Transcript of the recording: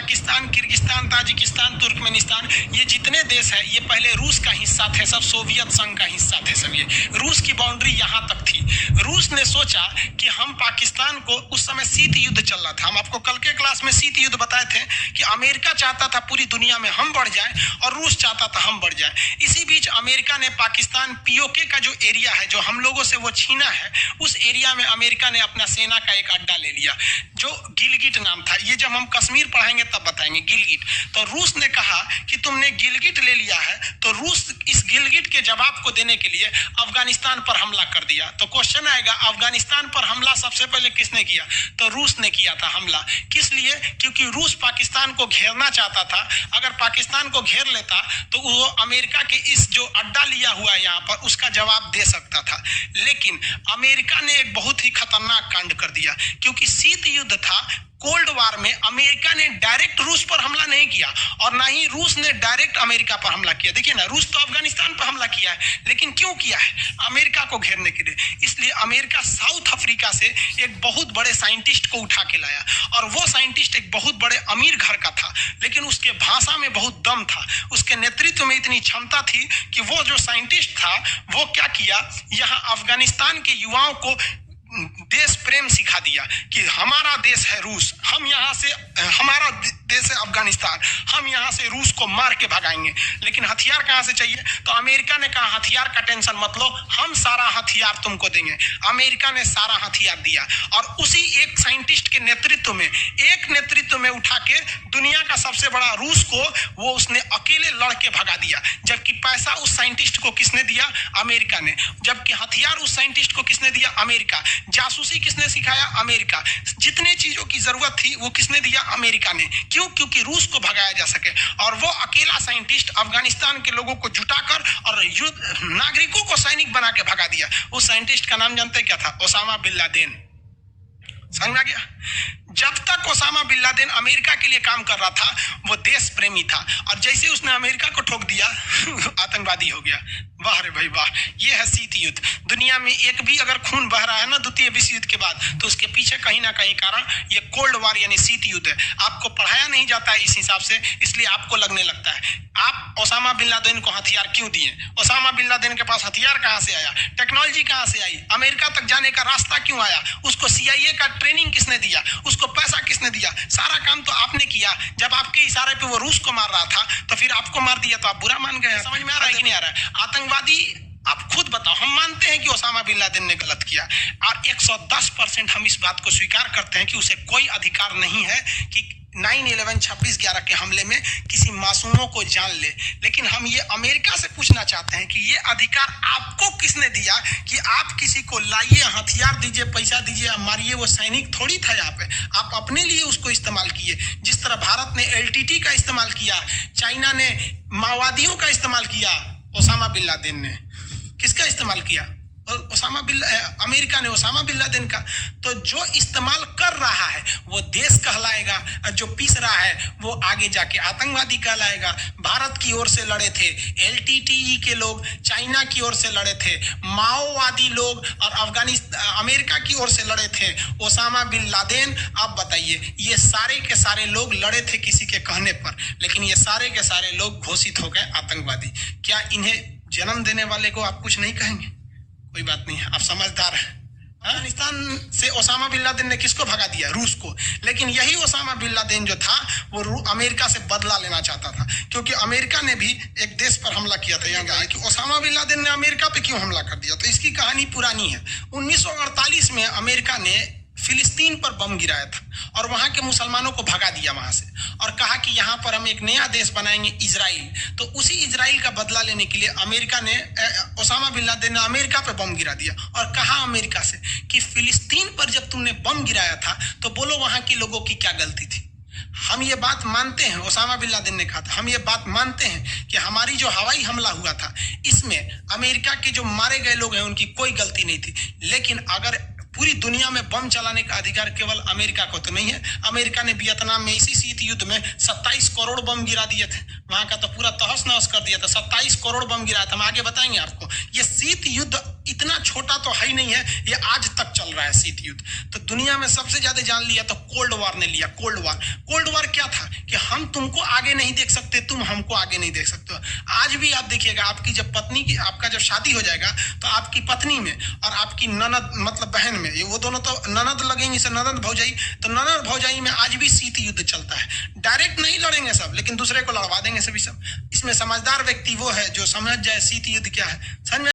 Pakistan, Kyrgyzstan, Tajikistan, Turkmenistan, ये जितने देश है ये पहले रूस का हिस्सा थे, सब सोवियत संघ का हिस्सा थे सब। ये रूस की बाउंड्री यहाँ तक थी। रूस ने सोचा कि हम पाकिस्तान को, उस समय शीत युद्ध चल रहा था, हम आपको कल के क्लास में शीत युद्ध बताए थे कि अमेरिका चाहता था पूरी दुनिया में हम बढ़ जाए और रूस चाहता था हम बढ़ जाए। इसी बीच अमेरिका ने पाकिस्तान, पीओके का जो एरिया है जो हम लोगों से वो छीना है, उस एरिया में अमेरिका ने अपना सेना का एक अड्डा ले लिया जो गिलगिट नाम था। ये जब हम कश्मीर पढ़ाएंगे तब बताएंगे गिलगिट। तो रूस ने कहा कि तुमने गिलगिट ले लिया है, तो रूस इस गिलगिट के जवाब को देने के लिए अफगानिस्तान पर हमला कर दिया। तो क्वेश्चन आएगा, अफगानिस्तान पर हमला सबसे पहले किसने किया? तो रूस ने किया था हमला। किस लिए? क्योंकि रूस पाकिस्तान को घेरना चाहता था। अगर पाकिस्तान को घेर लेता तो वो अमेरिका के इस जो अड्डा लिया हुआ है यहाँ पर, उसका जवाब दे सकता था। लेकिन अमेरिका ने एक बहुत ही खतरनाक कांड कर दिया, क्योंकि शीत युद्ध था, कोल्ड वार में अमेरिका ने डायरेक्ट रूस पर हमला नहीं किया और ना ही रूस ने डायरेक्ट अमेरिका पर हमला किया। देखिए ना, रूस तो अफगानिस्तान पर हमला किया है, लेकिन क्यों किया है? अमेरिका को घेरने के लिए। इसलिए अमेरिका साउथ अफ्रीका से एक बहुत बड़े साइंटिस्ट को उठा के लाया और वो साइंटिस्ट एक बहुत बड़े अमीर घर का था, लेकिन उसके भाषा में बहुत दम था, उसके नेतृत्व में इतनी क्षमता थी कि वो जो साइंटिस्ट था वो क्या किया, यहाँ अफगानिस्तान के युवाओं को देश प्रेम सिखा दिया कि हमारा देश है रूस, हम यहाँ से, हमारा देश है अफगानिस्तान, हम यहाँ से रूस को मार के भगाएंगे। लेकिन हथियार कहाँ से चाहिए? तो अमेरिका ने कहा हथियार का टेंशन मत लो, हम सारा हथियार तुमको देंगे। अमेरिका ने सारा हथियार दिया और उसी एक साइंटिस्ट के नेतृत्व में उठा के दुनिया का सबसे बड़ा रूस को वो उसने अकेले लड़के भगा दिया। जबकि पैसा उस साइंटिस्ट को किसने दिया? अमेरिका ने। जबकि हथियार उस साइंटिस्ट को किसने दिया? अमेरिका। जासूसी किसने सिखाया? अमेरिका। जितने चीजों की जरूरत थी वो किसने दिया? अमेरिका ने। क्यों? क्योंकि रूस को भगाया जा सके। और वो अकेला साइंटिस्ट अफगानिस्तान के लोगों को जुटाकर और युद्ध नागरिकों को सैनिक बना के भगा दिया। उस साइंटिस्ट का नाम जानते क्या था? Osama bin Laden. समझ में आ गया? जब तक ओसामा बिन लादेन अमेरिका के लिए काम कर रहा था वो देश प्रेमी था, और जैसे उसने अमेरिका को ठोक दिया आतंकवादी हो गया। वाह रे भाई वाह, ये है शीत युद्ध। दुनिया में एक भी अगर खून बह रहा है ना द्वितीय विश्व युद्ध के बाद, तो उसके पीछे कहीं ना कहीं कारण ये कोल्ड वार यानी शीत युद्ध है। आपको पढ़ाया नहीं जाता है इस हिसाब से, इसलिए आपको लगने लगता है। आप ओसामा बिन लादेन को हथियार क्यों दिए? ओसामा बिन लादेन के पास हथियार कहाँ से आया? टेक्नोलॉजी कहाँ से आई? अमेरिका तक जाने का रास्ता क्यों आया? उसको CIA का ट्रेनिंग किसने दिया? उसको पैसा किसने दिया? सारा काम तो आपने किया। जब आपके इशारे पे वो रूस को मार रहा था तो फिर आपको मार दिया तो आप बुरा मान गए। समझ में आ रहा है कि नहीं आ रहा है? आतंकवादी, आप खुद बताओ। हम मानते हैं कि ओसामा बिन लादेन ने गलत किया और 110% हम इस बात को स्वीकार करते हैं कि उसे कोई अधिकार नहीं है कि 9/11 26/11 के हमले में किसी मासूमों को जान ले। लेकिन हम ये अमेरिका से पूछना चाहते हैं कि ये अधिकार आपको किसने दिया कि आप किसी को लाइए, हथियार दीजिए, पैसा दीजिए, मारिए? वो सैनिक थोड़ी था यहाँ पे, आप अपने लिए उसको इस्तेमाल किए। जिस तरह भारत ने LTT का इस्तेमाल किया, चाइना ने माओवादियों का इस्तेमाल किया, ओसामा बिन लादेन ने किसका इस्तेमाल किया? अमेरिका ने ओसामा बिन लादेन का। तो जो इस्तेमाल कर रहा है वो देश कहलाएगा, और जो पीस रहा है वो आगे जाके आतंकवादी कहलाएगा। भारत की ओर से लड़े थे LTTE के लोग, चाइना की ओर से लड़े थे माओवादी लोग, और अमेरिका की ओर से लड़े थे ओसामा बिन लादेन। अब बताइए, ये सारे के सारे लोग लड़े थे किसी के कहने पर, लेकिन ये सारे के सारे लोग घोषित हो गए आतंकवादी। क्या इन्हें जन्म देने वाले को आप कुछ नहीं कहेंगे? कोई बात नहीं है, आप समझदार हैं। अफगानिस्तान से ओसामा बिन लादेन ने किसको भगा दिया? रूस को। लेकिन यही ओसामा बिन लादेन जो था वो अमेरिका से बदला लेना चाहता था, क्योंकि अमेरिका ने भी एक देश पर हमला किया था। यहाँ कहा कि ओसामा बिन लादेन ने अमेरिका पे क्यों हमला कर दिया, तो इसकी कहानी पुरानी है। 1948 में अमेरिका ने फिलिस्तीन पर बम गिराया था और वहां के मुसलमानों को भगा दिया वहां से, और कहा कि यहाँ पर हम एक नया देश बनाएंगे, इजराइल। तो उसी इजराइल का बदला लेने के लिए अमेरिका ने, ओसामा बिन लादेन ने अमेरिका पे बम गिरा दिया और कहा अमेरिका से कि फिलिस्तीन पर जब तुमने बम गिराया था तो बोलो वहां के लोगों की क्या गलती थी। हम ये बात मानते हैं, ओसामा बिन लादेन ने कहा था, हम ये बात मानते हैं कि हमारी जो हवाई हमला हुआ था इसमें अमेरिका के जो मारे गए लोग हैं उनकी कोई गलती नहीं थी। लेकिन अगर पूरी दुनिया में बम चलाने का अधिकार केवल अमेरिका को तो नहीं है। अमेरिका ने वियतनाम में इसी शीत युद्ध में 27 करोड़ बम गिरा दिए थे, वहां का तो पूरा तहस नहस कर दिया था। 27 करोड़ बम गिराया था। हम आगे बताएंगे आपको। ये शीत युद्ध इतना छोटा तो है ही नहीं है, ये आज तक चल रहा है शीत युद्ध। तो दुनिया में सबसे ज्यादा जान लिया तो कोल्ड वार ने लिया। कोल्ड वार क्या था कि तुमको आगे नहीं देख सकते, तुम हमको आगे नहीं देख सकते हो। आज भी आप देखिएगा, आपकी जब पत्नी की, आपका जब शादी हो जाएगा तो आपकी पत्नी में और आपकी ननद मतलब बहन में, ये वो दोनों तो ननद लगेंगी, से ननद भौजाई, तो ननद भौजाई में आज भी शीत युद्ध चलता है। डायरेक्ट नहीं लड़ेंगे सब, लेकिन दूसरे को लड़वा देंगे सभी सब। इसमें समझदार व्यक्ति वो है जो समझ जाए शीत युद्ध क्या है। समझ में